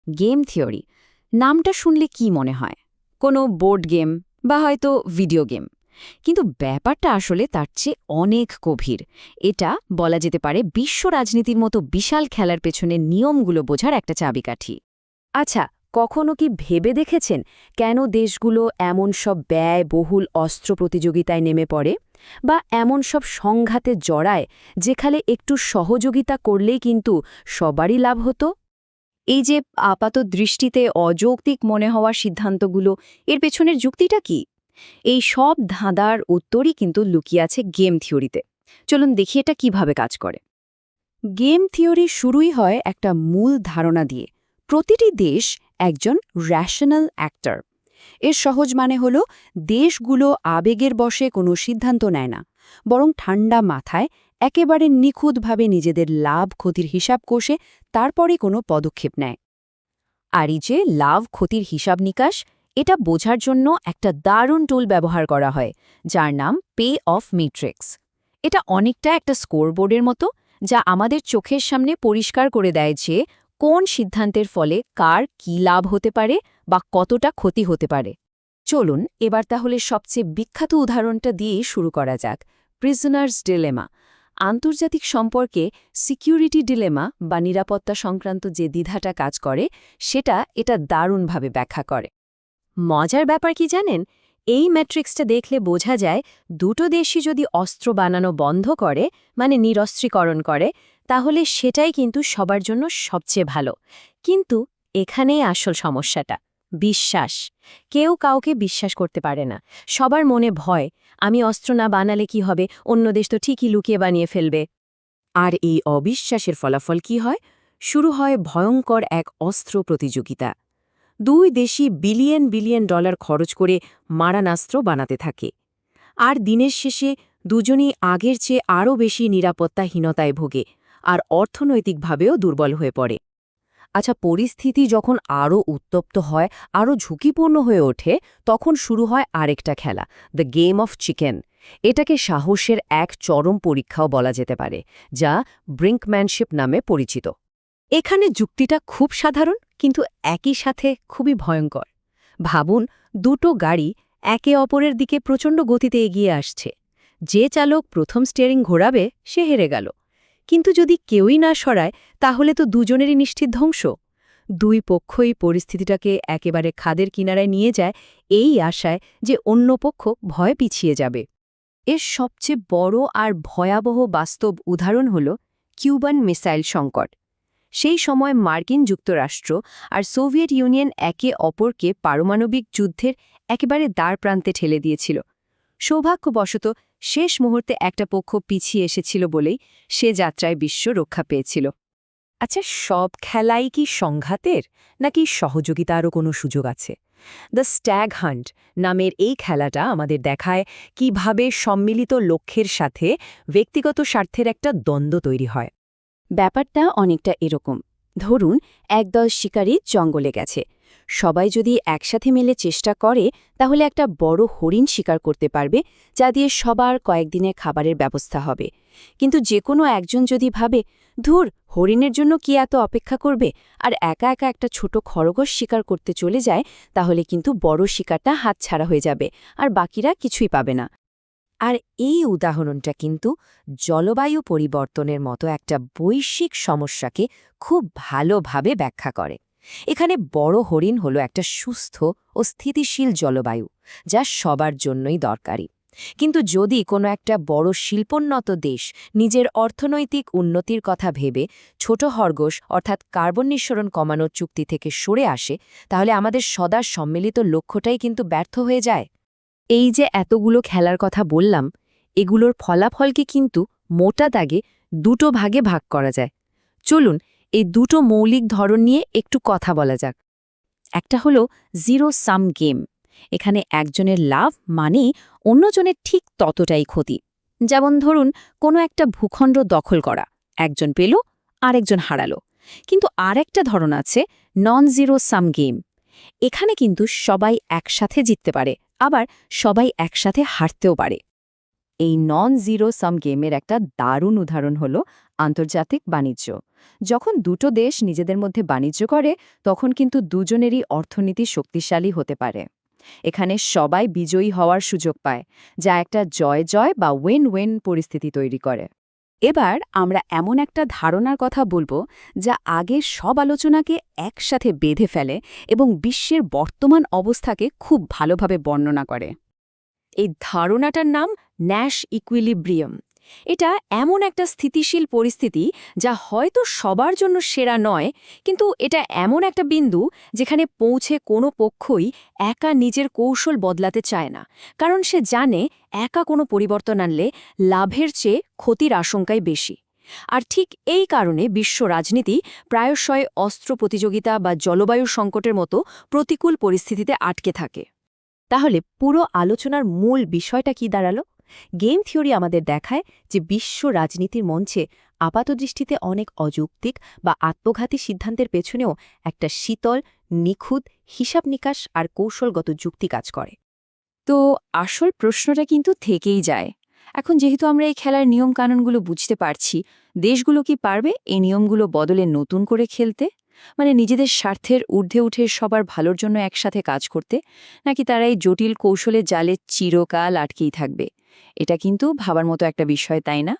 Game theory নামটা শুনলে কি মনে হয়? কোনো বোর্ড গেম বা হয়তো ভিডিও গেম। কিন্তু ব্যাপারটা আসলে তার চেয়ে অনেক গভীর। এটা বলা যেতে পারে বিশ্ব রাজনীতির মতো বিশাল খেলার পেছনে নিয়মগুলো বোঝার একটা চাবিকাঠি। আচ্ছা, কখনো কি ভেবে দেখেছেন কেন দেশগুলো এমন সব ব্যয়বহুল অস্ত্র প্রতিযোগিতায় নেমে পড়ে, বা এমন সব সংঘাতে জড়ায় যেখানে একটু সহযোগিতা করলেই কিন্তু সবারই লাভ হতো? এই যে আপাত দৃষ্টিতে অযৌক্তিক মনে হওয়া সিদ্ধান্তগুলো, এর পেছনের যুক্তিটা কি? এই সব ধাঁধার উত্তরই কিন্তু লুকিয়ে আছে গেম থিওরিতে। চলুন দেখি এটা কিভাবে কাজ করে। গেম থিওরি শুরুই হয় একটা মূল ধারণা দিয়ে, প্রতিটি দেশ একজন র্যাশনাল অ্যাক্টর। এর সহজ মানে হল, দেশগুলো আবেগের বশে কোনো সিদ্ধান্ত নেয় না, বরং ঠান্ডা মাথায় একেবারে নিখুঁতভাবে নিজেদের লাভ ক্ষতির হিসাব কষে তারপরে কোনো পদক্ষেপ নেয়। আর এই যে লাভ ক্ষতির হিসাব নিকাশ, এটা বোঝার জন্য একটা দারুণ টুল ব্যবহার করা হয়, যার নাম পে অফ ম্যাট্রিক্স। এটা অনেকটা একটা স্কোরবোর্ডের মতো, যা আমাদের চোখের সামনে পরিষ্কার করে দেয় যে কোন সিদ্ধান্তের ফলে কার কী লাভ হতে পারে বা কতটা ক্ষতি হতে পারে। চলুন এবার তাহলে সবচেয়ে বিখ্যাত উদাহরণটা দিয়ে শুরু করা যাক, প্রিজনার্স ডিলেমা। আন্তর্জাতিক সম্পর্কে সিকিউরিটি ডিলেমা বা নিরাপত্তা সংক্রান্ত যে দ্বিধাটা কাজ করে, এটা দারুণভাবে ব্যাখ্যা করে। মজার ব্যাপার কি জানেন? এই ম্যাট্রিক্সটা দেখলে বোঝা যায়, দুটো দেশই যদি অস্ত্র বানানো বন্ধ করে, মানে নিরস্ত্রীকরণ করে, তাহলে সেটাই কিন্তু সবার জন্য সবচেয়ে ভালো। কিন্তু এখানেই আসল সমস্যাটা, বিশ্বাস। কেউ কাউকে বিশ্বাস করতে পারে না। সবার মনে ভয়, আমি অস্ত্র না বানালে কি হবে, অন্য দেশ তো ঠিকই লুকিয়ে বানিয়ে ফেলবে। আর এই অবিশ্বাসের ফলাফল কি হয়? শুরু হয় ভয়ঙ্কর এক অস্ত্র প্রতিযোগিতা। দুই দেশই বিলিয়ন বিলিয়ন ডলার খরচ করে মারানাস্ত্র বানাতে থাকে। আর দিনের শেষে দুজনই আগের চেয়ে আরও বেশি নিরাপত্তাহীনতায় ভোগে, আর অর্থনৈতিকভাবেও দুর্বল হয়ে পড়ে। আচ্ছা, পরিস্থিতি যখন আরও উত্তপ্ত হয়, আরও ঝুঁকিপূর্ণ হয়ে ওঠে, তখন শুরু হয় আরেকটা খেলা, দ্য গেম অফ চিকেন। এটাকে সাহসের এক চরম পরীক্ষাও বলা যেতে পারে, যা ব্রিঙ্কম্যানশিপ নামে পরিচিত। এখানে যুক্তিটা খুব সাধারণ, কিন্তু একই সাথে খুবই ভয়ঙ্কর। ভাবুন, দুটো গাড়ি একে অপরের দিকে প্রচণ্ড গতিতে এগিয়ে আসছে। যে চালক প্রথম স্টিয়ারিং ঘোরাবে সে হেরে গেল। কিন্তু যদি কেউই না সরায়, তাহলে তো দুজনেরই নিশ্চিত ধ্বংস। দুই পক্ষই পরিস্থিতিটাকে একেবারে খাদের কিনারায় নিয়ে যায়, এই আশায় যে অন্য পক্ষ ভয় পিছিয়ে যাবে। এর সবচেয়ে বড় আর ভয়াবহ বাস্তব উদাহরণ হল কিউবান মিসাইল সংকট। সেই সময় মার্কিন যুক্তরাষ্ট্র আর সোভিয়েত ইউনিয়ন একে অপরকে পারমাণবিক যুদ্ধের একেবারে দ্বারপ্রান্তে ঠেলে দিয়েছিল। সৌভাগ্যবশত শেষ মুহূর্তে একটা পক্ষ পিছিয়ে এসেছিল বলেই সে যাত্রায় বিশ্ব রক্ষা পেয়েছিল। আচ্ছা, সব খেলাই কি সংঘাতের, নাকি সহযোগিতারও কোনো সুযোগ আছে? দ্য স্ট্যাগ হান্ট নামের এই খেলাটা আমাদের দেখায় কিভাবে সম্মিলিত লক্ষ্যের সাথে ব্যক্তিগত স্বার্থের একটা দ্বন্দ্ব তৈরি হয়। ব্যাপারটা অনেকটা এরকম। ধরুন, একদল শিকারী জঙ্গলে গেছে। সবাই যদি একসাথে মিলে চেষ্টা করে, তাহলে একটা বড় হরিণ শিকার করতে পারবে, যা দিয়ে সবার কয়েকদিনের খাবারের ব্যবস্থা হবে। কিন্তু যে কোনো একজন যদি ভাবে, ধুর, হরিণের জন্য কি এত অপেক্ষা করবে, আর একা একা একটা ছোট খরগোশ শিকার করতে চলে যায়, তাহলে কিন্তু বড় শিকারটা হাতছাড়া হয়ে যাবে, আর বাকিরা কিছুই পাবে না। আর এই উদাহরণটা কিন্তু জলবায়ু পরিবর্তনের মতো একটা বৈশ্বিক সমস্যাকে খুব ভালোভাবে ব্যাখ্যা করে। এখানে বড় হরিণ হলো একটা সুস্থ ও স্থিতিশীল জলবায়ু, যা সবার জন্যই দরকারি। কিন্তু যদি কোনো একটা বড় শিল্পোন্নত দেশ নিজের অর্থনৈতিক উন্নতির কথা ভেবে ছোট খরগোশ অর্থাৎ কার্বন নিঃসরণ কমানোর চুক্তি থেকে সরে আসে, তাহলে আমাদের সদা সম্মিলিত লক্ষ্যটাই কিন্তু ব্যর্থ হয়ে যায়। এই যে এতগুলো খেলার কথা বললাম, এগুলোর ফলাফলকে কিন্তু মোটা দাগে দুটো ভাগে ভাগ করা যায়। চলুন এই দুটো মৌলিক ধরন নিয়ে একটু কথা বলা যাক। একটা হলো জিরো সাম গেম। এখানে একজনের লাভ মানে অন্যজনের ঠিক ততটাই ক্ষতি। যেমন ধরুন, কোনো একটা ভূখণ্ড দখল করা, একজন পেল, আরেকজন হারালো। কিন্তু আরেকটা ধরন আছে নন জিরো সাম গেম। এখানে কিন্তু সবাই একসাথে জিততে পারে, আবার সবাই একসাথে হারতেও পারে। এই নন জিরো সাম গেমের একটা দারুণ উদাহরণ হল আন্তর্জাতিক বাণিজ্য। যখন দুটো দেশ নিজেদের মধ্যে বাণিজ্য করে তখন কিন্তু দুজনেরই অর্থনীতি শক্তিশালী হতে পারে। এখানে সবাই বিজয়ী হওয়ার সুযোগ পায়, যা একটা জয়-জয় বা উইন-উইন পরিস্থিতি তৈরি করে। এবার আমরা এমন একটা ধারণার কথা বলবো যা আগের সব আলোচনাকে একসাথে বেঁধে ফেলে এবং বিশ্বের বর্তমান অবস্থাকে খুব ভালোভাবে বর্ণনা করে। এই ধারণাটার নাম ন্যাশ ইকুইলিব্রিয়াম। এটা এমন একটা স্থিতিশীল পরিস্থিতি যা হয়তো সবার জন্য সেরা নয়, কিন্তু এটা এমন একটা বিন্দু যেখানে পৌঁছে কোনো পক্ষই একা নিজের কৌশল বদলাতে চায় না, কারণ সে জানে একা কোনো পরিবর্তন আনলে লাভের চেয়ে ক্ষতির আশঙ্কাই বেশি। আর ঠিক এই কারণে বিশ্ব রাজনীতি প্রায়শই অস্ত্র প্রতিযোগিতা বা জলবায়ু সংকটের মতো প্রতিকূল পরিস্থিতিতে আটকে থাকে। তাহলে পুরো আলোচনার মূল বিষয়টা কি দাঁড়ালো? গেম থিওরি আমাদের দেখায় যে বিশ্ব রাজনীতির মঞ্চে আপাতদৃষ্টিতে অনেক অযৌক্তিক বা আত্মঘাতী সিদ্ধান্তের পেছনেও একটা শীতল, নিখুঁত হিসাব নিকাশ আর কৌশলগত যুক্তি কাজ করে। তো আসল প্রশ্নটা কিন্তু থেকেই যায়, এখন যেহেতু আমরা এই খেলার নিয়মকানুনগুলো বুঝতে পারছি, দেশগুলো কি পারবে এই নিয়মগুলো বদলে নতুন করে খেলতে? মানে নিজেদের স্বার্থের ঊর্ধ্বে উঠে সবার ভালোর জন্য একসাথে কাজ করতে, নাকি তারা এই জটিল কৌশলের জালে চিরকাল আটকেই থাকবে? এটা কিন্তু ভাবার মতো একটা বিষয়, তাই না?